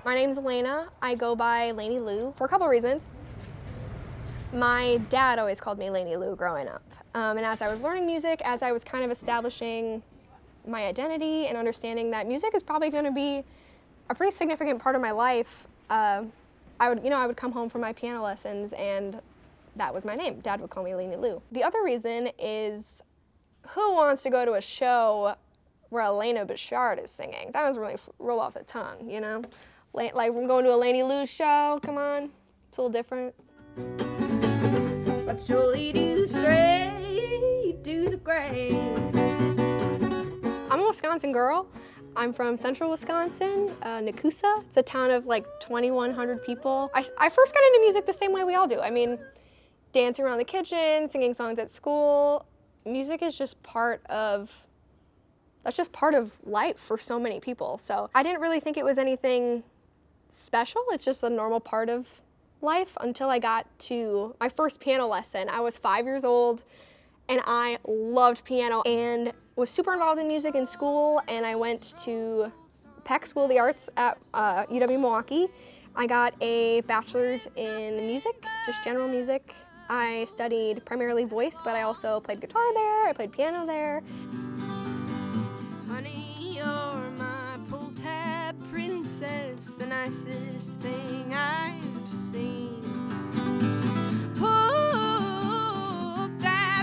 My name's Alaina. I go by Lainey Lou for a couple reasons. My dad always called me Lainey Lou growing up. And as I was learning music, as I was kind of establishing my identity and understanding that music is probably going to be a pretty significant part of my life, I would come home from my piano lessons and that was my name. Dad would call me Lainey Lou. The other reason is, who wants to go to a show where Alaina Bechard is singing? That doesn't really roll off the tongue, you know? Like, we're going to a Lainey Lou show, come on, it's a little different. But surely do stray to the grave. I'm a Wisconsin girl. I'm from central Wisconsin, Nekoosa. It's a town of like 2,100 people. I first got into music the same way we all do. I mean, dancing around the kitchen, singing songs at school. Music is just that's just part of life for so many people. So I didn't really think it was anything special. It's just a normal part of life until I got to my first piano lesson. I was 5 years old and I loved piano and was super involved in music in school, and I went to Peck School of the Arts at UW-Milwaukee. I got a bachelor's in music, just general music. I studied primarily voice, but I also played guitar there, I played piano there. Honey, you're my pull-tab princess, the nicest thing I've seen. Pull-tab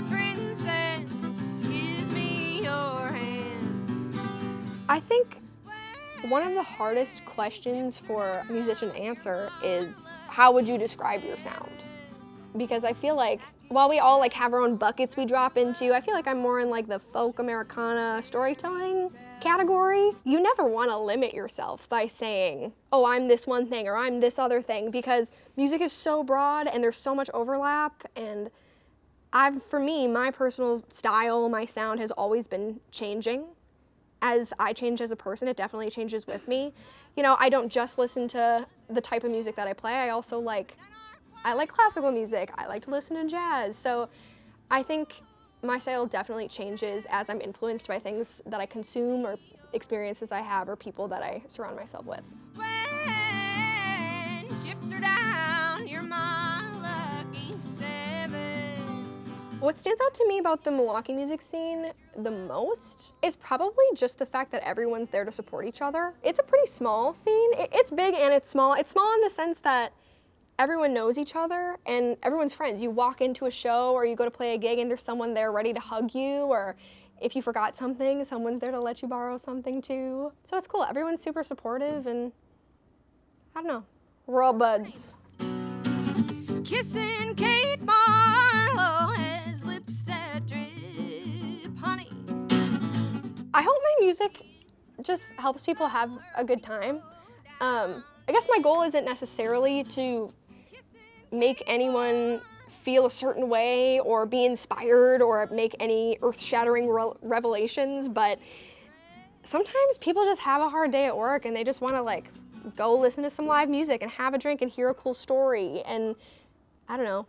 princess, give me your hand. I think one of the hardest questions for a musician to answer is, how would you describe your sound? Because I feel like while we all have our own buckets we drop into, I feel like I'm more in the folk Americana storytelling category. You never want to limit yourself by saying, oh, I'm this one thing or I'm this other thing, because music is so broad and there's so much overlap, and for me, my personal style, my sound has always been changing. As I change as a person, it definitely changes with me. You know, I don't just listen to the type of music that I play, I also I like classical music, I like to listen to jazz, so I think my style definitely changes as I'm influenced by things that I consume or experiences I have or people that I surround myself with. When chips are down, you're my lucky seven. What stands out to me about the Milwaukee music scene the most is probably just the fact that everyone's there to support each other. It's a pretty small scene. It's big and it's small. It's small in the sense that everyone knows each other and everyone's friends. You walk into a show or you go to play a gig and there's someone there ready to hug you, or if you forgot something, someone's there to let you borrow something too. So it's cool. Everyone's super supportive and I don't know, we're all buds. Kissing Kate Marlowe has lips that drip honey. I hope my music just helps people have a good time. I guess my goal isn't necessarily to make anyone feel a certain way or be inspired or make any earth-shattering revelations, but sometimes people just have a hard day at work and they just want to go listen to some live music and have a drink and hear a cool story and, I don't know,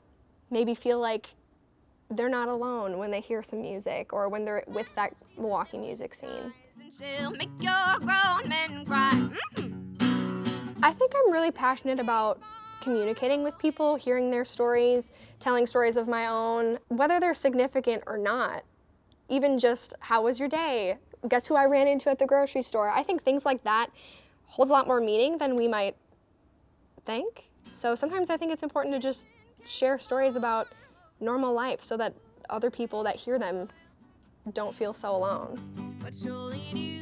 maybe feel like they're not alone when they hear some music or when they're with that Milwaukee music scene. She'll make your grown men cry. I think I'm really passionate about communicating with people, hearing their stories, telling stories of my own, whether they're significant or not. Even just, how was your day? Guess who I ran into at the grocery store? I think things like that hold a lot more meaning than we might think. So sometimes I think it's important to just share stories about normal life so that other people that hear them don't feel so alone. But surely do